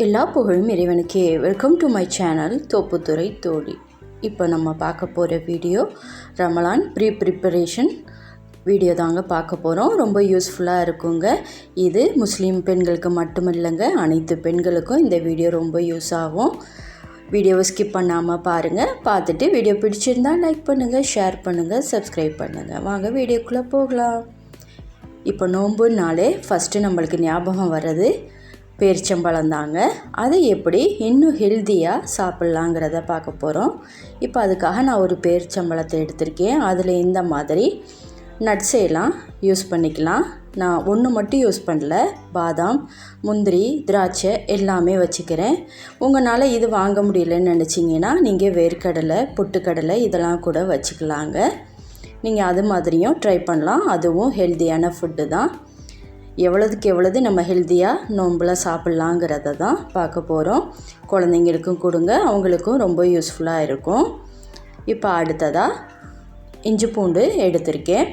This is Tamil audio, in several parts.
எல்லா புகழும் இறைவனுக்கே. Welcome to my channel Thopputhurai தோழி. இப்போ நம்ம பார்க்க போகிற வீடியோ ரமலான் ப்ரிப்பரேஷன் வீடியோ தாங்க பார்க்க போகிறோம். ரொம்ப யூஸ்ஃபுல்லாக இருக்குங்க. இது முஸ்லீம் பெண்களுக்கு மட்டும் இல்லைங்க, அனைத்து பெண்களுக்கும் இந்த வீடியோ ரொம்ப யூஸ் ஆகும். வீடியோவை ஸ்கிப் பண்ணாமல் பாருங்கள். பார்த்துட்டு வீடியோ பிடிச்சிருந்தால் லைக் பண்ணுங்கள், ஷேர் பண்ணுங்கள், சப்ஸ்கிரைப் பண்ணுங்கள். வாங்க வீடியோக்குள்ளே போகலாம். இப்போ நோம்புனாலே ஃபஸ்ட்டு நம்மளுக்கு ஞாபகம் வர்றது பேரிச்சம்பழம் தாங்க. அதை எப்படி இன்னும் ஹெல்த்தியாக சாப்பிட்லாங்கிறத பார்க்க போகிறோம். இப்போ அதுக்காக நான் ஒரு பேரிச்சம்பழத்தை எடுத்திருக்கேன். அதில் இந்த மாதிரி நட்ஸையெல்லாம் யூஸ் பண்ணிக்கலாம். நான் ஒன்று மட்டும் யூஸ் பண்ணல, பாதாம், முந்திரி, திராட்சை எல்லாமே வச்சுக்கிறேன். உங்களால் இது வாங்க முடியலன்னு நினச்சிங்கன்னா நீங்கள் வேர்க்கடலை, பொட்டுக்கடலை இதெல்லாம் கூட வச்சுக்கலாங்க. நீங்கள் அது மாதிரியும் ட்ரை பண்ணலாம். அதுவும் ஹெல்த்தியான ஃபுட்டு தான். எவ்வளோதுக்கு எவ்வளவு நம்ம ஹெல்த்தியாக நோம்பில் சாப்பிட்லாங்கிறத தான் பார்க்க போகிறோம். குழந்தைங்களுக்கும் கொடுங்க, அவங்களுக்கும் ரொம்ப யூஸ்ஃபுல்லாக இருக்கும். இப்போ அடுத்ததாக இஞ்சி பூண்டு எடுத்திருக்கேன்.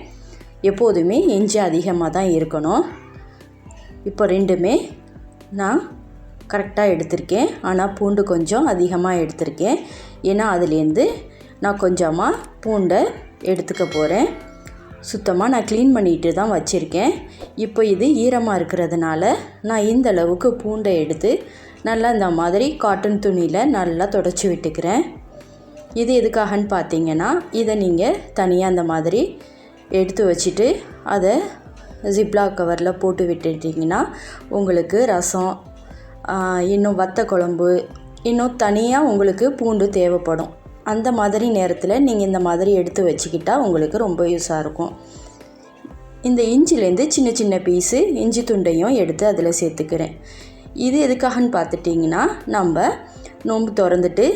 எப்போதுமே இஞ்சி அதிகமாக தான் இருக்கணும். இப்போ ரெண்டுமே நான் கரெக்டாக எடுத்திருக்கேன். ஆனால் பூண்டு கொஞ்சம் அதிகமாக எடுத்திருக்கேன். ஏன்னா அதுலேருந்து நான் கொஞ்சமாக பூண்டை எடுத்துக்க போகிறேன். சுத்தமாக நான் க்ளீன் பண்ணிட்டு தான் வச்சுருக்கேன். இப்போ இது ஈரமாக இருக்கிறதுனால நான் இந்த அளவுக்கு பூண்டை எடுத்து நல்லா இந்த மாதிரி காட்டன் துணியில் நல்லா தொடச்சி விட்டுக்கிறேன். இது எதுக்காகன்னு பார்த்தீங்கன்னா, இதை நீங்கள் தனியாக அந்த மாதிரி எடுத்து வச்சுட்டு அதை ஜிப்லாக் கவரில் போட்டு விட்டுட்டிங்கன்னா உங்களுக்கு ரசம், இன்னும் வத்த குழம்பு, இன்னும் தனியாக உங்களுக்கு பூண்டு தேவைப்படும். அந்த மாதிரி நேரத்தில் நீங்கள் இந்த மாதிரி எடுத்து வச்சுக்கிட்டால் உங்களுக்கு ரொம்ப யூஸாக இருக்கும். இந்த இஞ்சிலேருந்து சின்ன சின்ன பீஸு இஞ்சி துண்டையும் எடுத்து அதில் சேர்த்துக்கிறேன். இது எதுக்காகன்னு பார்த்துட்டிங்கன்னா, நம்ம நோம்பு திறந்துட்டு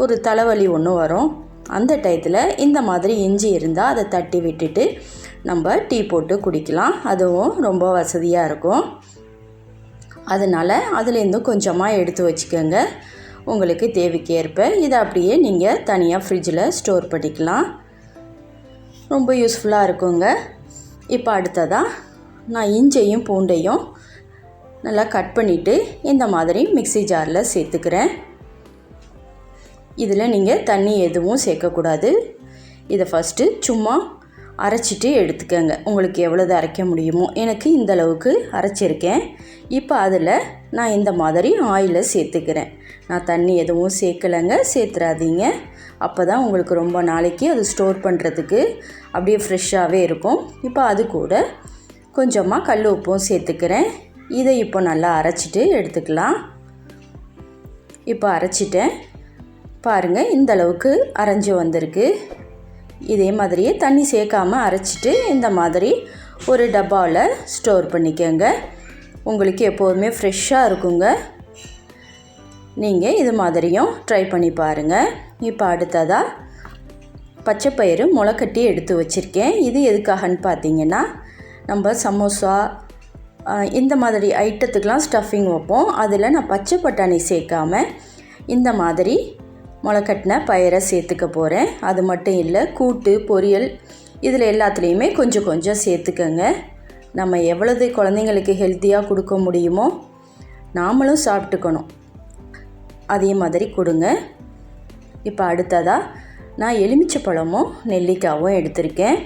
ஒரு தலைவலி ஒன்று வரும். அந்த டயத்தில் இந்த மாதிரி இஞ்சி இருந்தால் அதை தட்டி விட்டுட்டு நம்ம டீ போட்டு குடிக்கலாம். அதுவும் ரொம்ப வசதியாக இருக்கும். அதனால் அதுலேருந்து கொஞ்சமாக எடுத்து வச்சுக்கோங்க. உங்களுக்கு தேவைக்கு ஏற்ப இதை அப்படியே நீங்கள் தனியாக ஃப்ரிட்ஜில் ஸ்டோர் பண்ணிக்கலாம். ரொம்ப யூஸ்ஃபுல்லாக இருக்குங்க. இப்போ அடுத்ததாக நான் இஞ்சையும் பூண்டையும் நல்லா கட் பண்ணிவிட்டு இந்த மாதிரி மிக்ஸி ஜாரில் சேர்த்துக்கிறேன். இதில் நீங்கள் தண்ணி எதுவும் சேர்க்கக்கூடாது. இதை ஃபஸ்ட்டு சும்மா அரைச்சிட்டு எடுத்துக்கோங்க. உங்களுக்கு எவ்வளவு அரைக்க முடியுமோ. எனக்கு இந்த அளவுக்கு அரைச்சிருக்கேன். இப்போ அதில் நான் இந்த மாதிரி ஆயிலை சேர்த்துக்கிறேன். நான் தண்ணி எதுவும் சேர்க்கலைங்க, சேர்த்துறாதீங்க. அப்போ தான் உங்களுக்கு ரொம்ப நாளைக்கு அது ஸ்டோர் பண்ணுறதுக்கு அப்படியே ஃப்ரெஷ்ஷாகவே இருக்கும். இப்போ அது கூட கொஞ்சமாக கல் உப்பும் சேர்த்துக்கிறேன். இதை இப்போ நல்லா அரைச்சிட்டு எடுத்துக்கலாம். இப்போ அரைச்சிட்டேன் பாருங்கள், இந்த அளவுக்கு அரைஞ்சி வந்திருக்கு. இதே மாதிரியே தண்ணி சேர்க்காமல் அரைச்சிட்டு இந்த மாதிரி ஒரு டப்பாவில் ஸ்டோர் பண்ணிக்கோங்க. உங்களுக்கு எப்போதுமே ஃப்ரெஷ்ஷாக இருக்குங்க. நீங்கள் இது மாதிரியும் ட்ரை பண்ணி பாருங்கள். இப்போ அடுத்ததாக பச்சைப்பயிறு முளைக்கட்டி எடுத்து வச்சுருக்கேன். இது எதுக்காகன்னு பார்த்தீங்கன்னா, நம்ம சமோசா இந்த மாதிரி ஐட்டத்துக்கெலாம் ஸ்டஃபிங் வைப்போம். அதில் நான் பச்சை பட்டாணி சேர்க்காமல் இந்த மாதிரி முளைக்கட்டின பயிரை சேர்த்துக்க போகிறேன். அது மட்டும் இல்லை, கூட்டு, பொரியல் இதில் எல்லாத்துலேயுமே கொஞ்சம் கொஞ்சம் சேர்த்துக்கங்க. நம்ம எவ்வளவு குழந்தைங்களுக்கு ஹெல்த்தியாக கொடுக்க முடியுமோ நாமளும் சாப்பிட்டுக்கணும். அதே மாதிரி கொடுங்க. இப்போ அடுத்ததாக நான் எலுமிச்சைப்பழமும் நெல்லிக்காவும் எடுத்திருக்கேன்.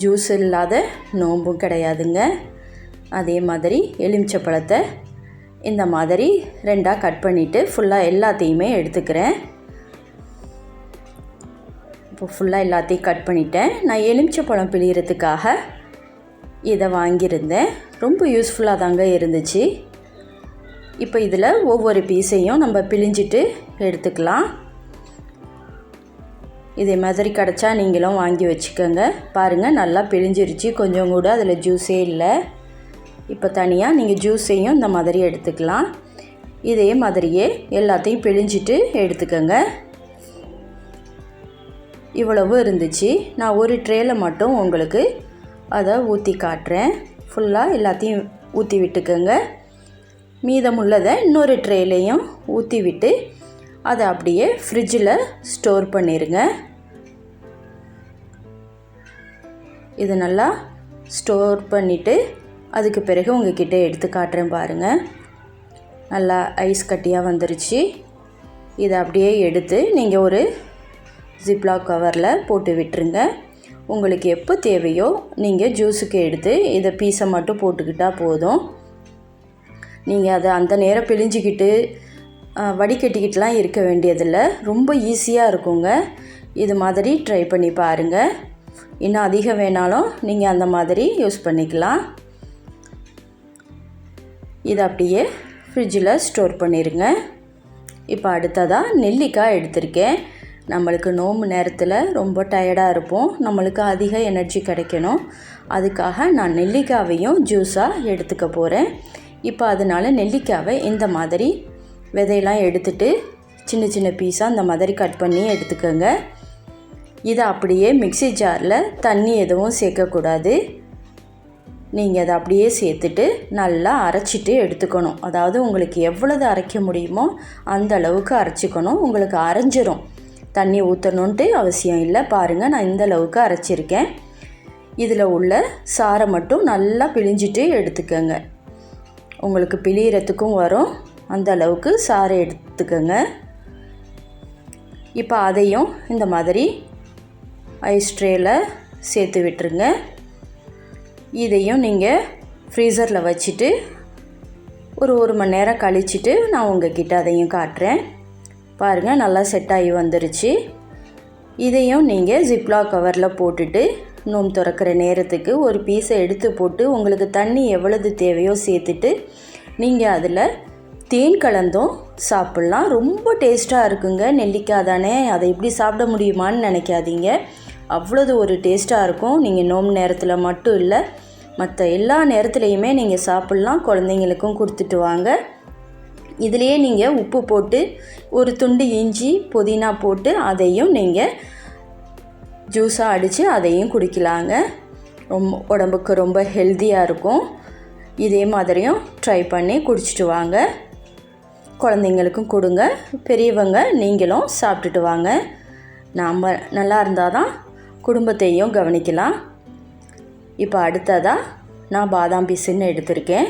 ஜூஸ் இல்லாத நோம்பும் கிடையாதுங்க. அதே மாதிரி எலுமிச்சைப்பழத்தை இந்த மாதிரி ரெண்டாக கட் பண்ணிவிட்டு ஃபுல்லாக எல்லாத்தையுமே எடுத்துக்கிறேன். இப்போ ஃபுல்லாக எல்லாத்தையும் கட் பண்ணிட்டேன். நான் எலுமிச்சைப்பழம் பிழியறதுக்காக இதை வாங்கியிருந்தேன். ரொம்ப யூஸ்ஃபுல்லாக தாங்க இருந்துச்சு. இப்போ இதில் ஒவ்வொரு பீஸையும் நம்ம பிழிஞ்சிட்டு எடுத்துக்கலாம். இதே மாதிரி கிடச்சா நீங்களும் வாங்கி வச்சுக்கோங்க. பாருங்கள், நல்லா பிழிஞ்சிருச்சு. கொஞ்சம் கூட அதில் ஜூஸே இல்லை. இப்போ தனியாக நீங்கள் ஜூஸையும் இந்த மாதிரி எடுத்துக்கலாம். இதே மாதிரியே எல்லாத்தையும் பிழிஞ்சிட்டு எடுத்துக்கோங்க. இவ்வளவு இருந்துச்சு. நான் ஒரு ட்ரேயில் மட்டும் உங்களுக்கு அதை ஊற்றி காட்டுறேன். ஃபுல்லாக எல்லாத்தையும் ஊற்றி விட்டுக்கோங்க. மீதமுள்ளதை இன்னொரு ட்ரேலையும் ஊற்றி விட்டு அதை அப்படியே ஃப்ரிட்ஜில் ஸ்டோர் பண்ணிடுங்க. இது நல்லா ஸ்டோர் பண்ணிவிட்டு அதுக்கு பிறகு உங்ககிட்ட எடுத்து காட்டுறேன் பாருங்கள். நல்லா ஐஸ் கட்டியாக வந்துருச்சு. இதை அப்படியே எடுத்து நீங்கள் ஒரு ஜிப்லாக் கவரில் போட்டு விட்டுருங்க. உங்களுக்கு எப்போ தேவையோ நீங்கள் ஜூஸுக்கு எடுத்து இதை பீஸை மட்டும் போட்டுக்கிட்டால் போதும். நீங்கள் அதை அந்த நேரம் பிழிஞ்சிக்கிட்டு வடிகட்டிக்கிட்டுலாம் இருக்க வேண்டியதில்லை. ரொம்ப ஈஸியாக இருக்குங்க. இது மாதிரி ட்ரை பண்ணி பாருங்கள். இன்னும் அதிகம் வேணாலும் நீங்கள் அந்த மாதிரி யூஸ் பண்ணிக்கலாம். இதை அப்படியே ஃப்ரிட்ஜில் ஸ்டோர் பண்ணிடுங்க. இப்போ அடுத்ததாக நெல்லிக்காய் எடுத்திருக்கேன். நம்மளுக்கு நோம்பு நேரத்தில் ரொம்ப டயர்டாக இருப்போம், நம்மளுக்கு அதிக எனர்ஜி கிடைக்கணும். அதுக்காக நான் நெல்லிக்காவையும் ஜூஸாக எடுத்துக்க போகிறேன். இப்போ அதனால் நெல்லிக்காவை இந்த மாதிரி விதையெல்லாம் எடுத்துட்டு சின்ன சின்ன பீஸாக இந்த மாதிரி கட் பண்ணி எடுத்துக்கோங்க. இதை அப்படியே மிக்ஸி ஜாரில் தண்ணி எதுவும் சேர்க்கக்கூடாது. நீங்கள் அதை அப்படியே சேர்த்துட்டு நல்லா அரைச்சிட்டு எடுத்துக்கணும். அதாவது உங்களுக்கு எவ்வளவு அரைக்க முடியுமோ அந்த அளவுக்கு அரைச்சிக்கணும். உங்களுக்கு அரைஞ்சிரும், தண்ணி ஊற்றணுன்ட்டு அவசியம் இல்லை. பாருங்கள், நான் இந்த அளவுக்கு அரைச்சிருக்கேன். இதில் உள்ள சாறை மட்டும் நல்லா பிழிஞ்சிட்டு எடுத்துக்கோங்க. உங்களுக்கு பிழியறதுக்கும் வரும், அந்த அளவுக்கு சாறை எடுத்துக்கோங்க. இப்போ அதையும் இந்த மாதிரி ஐஸ் ட்ரேயில் சேர்த்து விட்டுருங்க. இதையும் நீங்கள் ஃப்ரீசரில் வச்சுட்டு ஒரு மணி நேரம் கழிச்சிட்டு நான் உங்ககிட்ட அதையும் காட்டுறேன். பாருங்கள், நல்லா செட் ஆகி வந்துருச்சு. இதையும் நீங்கள் ஜிப்லாக் கவரில் போட்டுட்டு நோம்பு திறக்கிற நேரத்துக்கு ஒரு பீஸை எடுத்து போட்டு உங்களுக்கு தண்ணி எவ்வளவு தேவையோ சேர்த்துட்டு நீங்கள் அதில் தேன் கலந்தும் சாப்பிட்லாம். ரொம்ப டேஸ்ட்டாக இருக்குங்க. நெல்லிக்காய் தானே, அதை எப்படி சாப்பிட முடியுமான்னு நினைக்காதீங்க. அவ்வளோது ஒரு டேஸ்ட்டாக இருக்கும். நீங்கள் நோம்பு நேரத்தில் மட்டும் இல்லை, மற்ற எல்லா நேரத்துலையுமே நீங்கள் சாப்பிட்லாம். குழந்தைங்களுக்கும் கொடுத்துட்டு வாங்க. இதிலையே நீங்கள் உப்பு போட்டு ஒரு துண்டு இஞ்சி புதினா போட்டு அதையும் நீங்கள் ஜூஸாக அடித்து அதையும் குடிக்கலாங்க. உடம்புக்கு ரொம்ப ஹெல்த்தியாக இருக்கும். இதே மாதிரியும் ட்ரை பண்ணி குடிச்சிட்டு வாங்க. குழந்தைங்களுக்கும் கொடுங்க, பெரியவங்க நீங்களும் சாப்பிட்டுட்டு வாங்க. நாம் நல்லா இருந்தால் தான் குடும்பத்தையும் கவனிக்கலாம். இப்போ அடுத்ததாக நான் பாதாம் பீஸுன்னு எடுத்திருக்கேன்.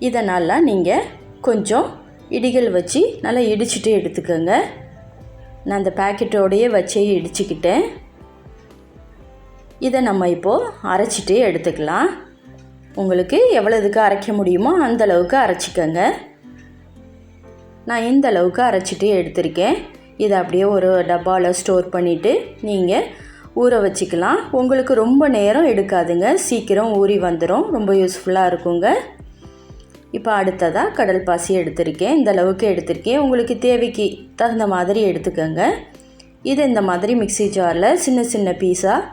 இதை நல்லா நீங்கள் கொஞ்சம் இடிகள் வச்சு நல்லா இடிச்சிட்டு எடுத்துக்கோங்க. நான் அந்த பேக்கெட்டோடையே வச்சே இடிச்சுக்கிட்டேன். இதை நம்ம இப்போது அரைச்சிட்டு எடுத்துக்கலாம். உங்களுக்கு எவ்வளவுக்கு அரைக்க முடியுமோ அந்த அளவுக்கு அரைச்சிக்கோங்க. நான் இந்த அளவுக்கு அரைச்சிட்டு எடுத்திருக்கேன். இதை அப்படியே ஒரு டப்பாவில் ஸ்டோர் பண்ணிவிட்டு நீங்கள் ஊற வச்சுக்கலாம். உங்களுக்கு ரொம்ப நேரம் எடுக்காதுங்க, சீக்கிரம் ஊறி வந்துடும். ரொம்ப யூஸ்ஃபுல்லாக இருக்குங்க. இப்போ அடுத்ததாக கடல் பாசி எடுத்திருக்கேன். இந்த அளவுக்கு எடுத்திருக்கேன். உங்களுக்கு தேவைக்கு தகுந்த மாதிரி எடுத்துக்கோங்க. இது இந்த மாதிரி மிக்ஸி ஜாரில் சின்ன சின்ன பீஸாக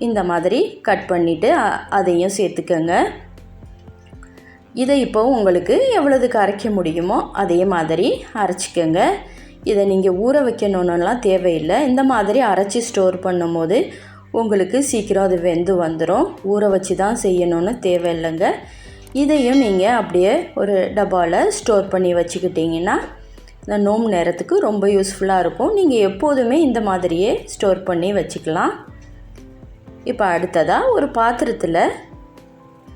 இந்த மாதிரி கட் பண்ணிவிட்டு அதையும் சேர்த்துக்கோங்க. இதை இப்போ உங்களுக்கு எவ்வளவுக்கு அரைக்க முடியுமோ அதே மாதிரி அரைச்சிக்கோங்க. இதை நீங்கள் ஊற வைக்கணுன்னுலாம் தேவையில்லை. இந்த மாதிரி அரைச்சி ஸ்டோர் பண்ணும் போது உங்களுக்கு சீக்கிரம் அது வெந்து வந்துடும். ஊற வச்சு தான் செய்யணுன்னு தேவையில்லைங்க. இதையும் நீங்கள் அப்படியே ஒரு டப்பாவில் ஸ்டோர் பண்ணி வச்சுக்கிட்டிங்கன்னா இந்த நோம்பு நேரத்துக்கு ரொம்ப யூஸ்ஃபுல்லாக இருக்கும். நீங்கள் எப்போதுமே இந்த மாதிரியே ஸ்டோர் பண்ணி வச்சுக்கலாம். இப்போ அடுத்ததாக ஒரு பாத்திரத்தில்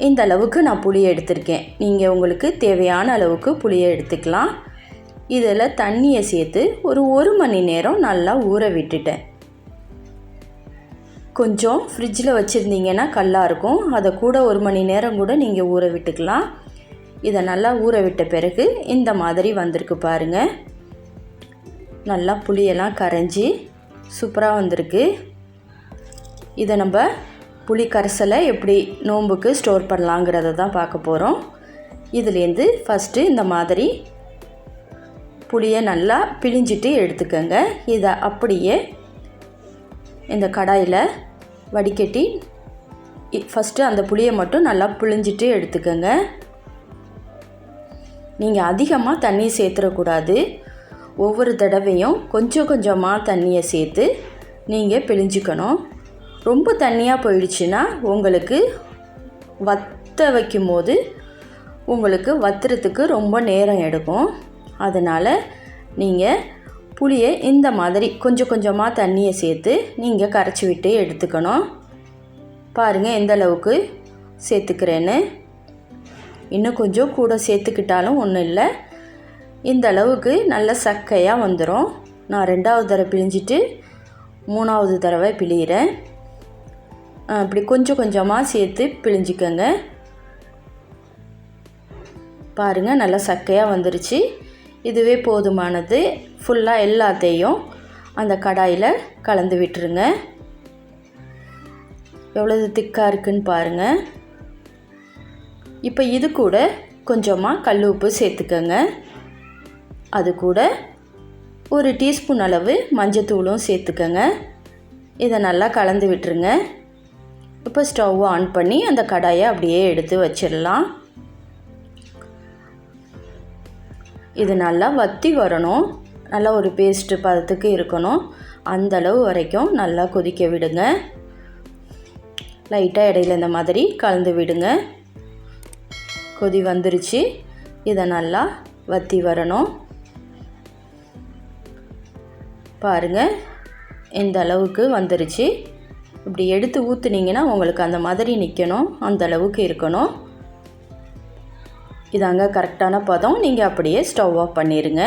இந்த அளவுக்கு நான் புளியை எடுத்திருக்கேன். நீங்கள் உங்களுக்கு தேவையான அளவுக்கு புளியை எடுத்துக்கலாம். இதில் தண்ணியை சேர்த்து ஒரு மணி நேரம் நல்லா ஊற விட்டுட்டேன். கொஞ்சம் ஃப்ரிட்ஜில் வச்சுருந்தீங்கன்னா கல்லாக இருக்கும், அதை கூட 1 மணி நேரம் கூட நீங்கள் ஊற விட்டுக்கலாம். இதை நல்லா ஊற விட்ட பிறகு இந்த மாதிரி வந்திருக்கு பாருங்கள். நல்லா புளியெல்லாம் கரைஞ்சி சூப்பராக வந்திருக்கு. இதை நம்ம புளி கரைசலை எப்படி நோம்புக்கு ஸ்டோர் பண்ணலாங்கிறத தான் பார்க்க போகிறோம். இதுலேருந்து ஃபஸ்ட்டு இந்த மாதிரி புளியை நல்லா பிழிஞ்சிட்டு எடுத்துக்கோங்க. இதை அப்படியே இந்த கடாயில் வடிகட்டி ஃபஸ்ட்டு அந்த புளியை மட்டும் நல்லா பிழிஞ்சிட்டு எடுத்துக்கோங்க. நீங்கள் அதிகமாக தண்ணி சேர்த்துடக்கூடாது. ஒவ்வொரு தடவையும் கொஞ்சம் கொஞ்சமாக தண்ணியை சேர்த்து நீங்கள் பிழிஞ்சிக்கணும். ரொம்ப தண்ணியாக போயிடுச்சுன்னா உங்களுக்கு வற்ற வைக்கும் போது உங்களுக்கு வற்றுறதுக்கு ரொம்ப நேரம் எடுக்கும். அதனால் நீங்கள் புளியை இந்த மாதிரி கொஞ்சம் கொஞ்சமாக தண்ணியை சேர்த்து நீங்கள் கரைச்சி விட்டு எடுத்துக்கணும். பாருங்கள் எந்த அளவுக்கு சேர்த்துக்கிறேன்னு. இன்னும் கொஞ்சம் கூட சேர்த்துக்கிட்டாலும் ஒன்றும் இல்லை. இந்த அளவுக்கு நல்ல சக்கையாக வந்துடும். நான் 2வது தடவை பிழிஞ்சிட்டு 3வது தடவை பிழிகிறேன். இப்படி கொஞ்சம் கொஞ்சமாக சேர்த்து பிழிஞ்சிக்கங்க. பாருங்கள், நல்லா சக்கையாக வந்துருச்சு. இதுவே போதுமானது. ஃபுல்லாக எல்லாத்தையும் அந்த கடாயில் கலந்து விட்டுருங்க. எவ்வளவு திக்காக இருக்குன்னு பாருங்கள். இப்போ இது கூட கொஞ்சமாக கல் உப்பு சேர்த்துக்கங்க. அது கூட 1 டீஸ்பூன் அளவு மஞ்சத்தூளும் சேர்த்துக்கங்க. இதை நல்லா கலந்து விட்டுருங்க. இப்போ ஸ்டவ் ஆன் பண்ணி அந்த கடாயை அப்படியே எடுத்து வச்சிடலாம். இது நல்லா வற்றி வரணும். நல்லா ஒரு பேஸ்ட்டு பதத்துக்கு இருக்கணும். அந்தளவு வரைக்கும் நல்லா கொதிக்க விடுங்க. லைட்டாக இடையில இந்த மாதிரி கலந்து விடுங்க. கொதி வந்துருச்சு. இதை நல்லா வற்றி வரணும். பாருங்கள், இந்த அளவுக்கு வந்துருச்சு. இப்படி எடுத்து ஊற்றுனீங்கன்னா உங்களுக்கு அந்த மாதிரி நிற்கணும். அந்த அளவுக்கு இருக்கணும். இதாங்க கரெக்டான பதம். நீங்கள் அப்படியே ஸ்டவ் ஆஃப் பண்ணிடுங்க.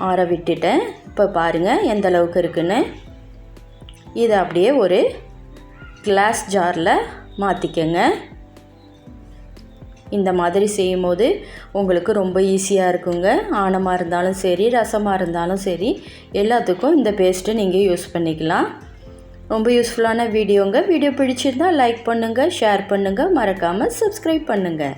ஆற விட்டுட்டேன். இப்போ பாருங்கள் எந்த அளவுக்கு இருக்குன்னு. இதை அப்படியே ஒரு கிளாஸ் ஜாரில் மாற்றிக்கங்க. இந்த மாதிரி செய்யும்போது உங்களுக்கு ரொம்ப ஈஸியாக இருக்குங்க. ஆணமாக இருந்தாலும் சரி, ரசமாக இருந்தாலும் சரி, எல்லாத்துக்கும் இந்த பேஸ்ட்டு நீங்கள் யூஸ் பண்ணிக்கலாம். ரொம்ப யூஸ்ஃபுல்லான வீடியோங்க. வீடியோ பிடிச்சிருந்தால் லைக் பண்ணுங்கள், ஷேர் பண்ணுங்கள், மறக்காமல் சப்ஸ்கிரைப் பண்ணுங்கள்.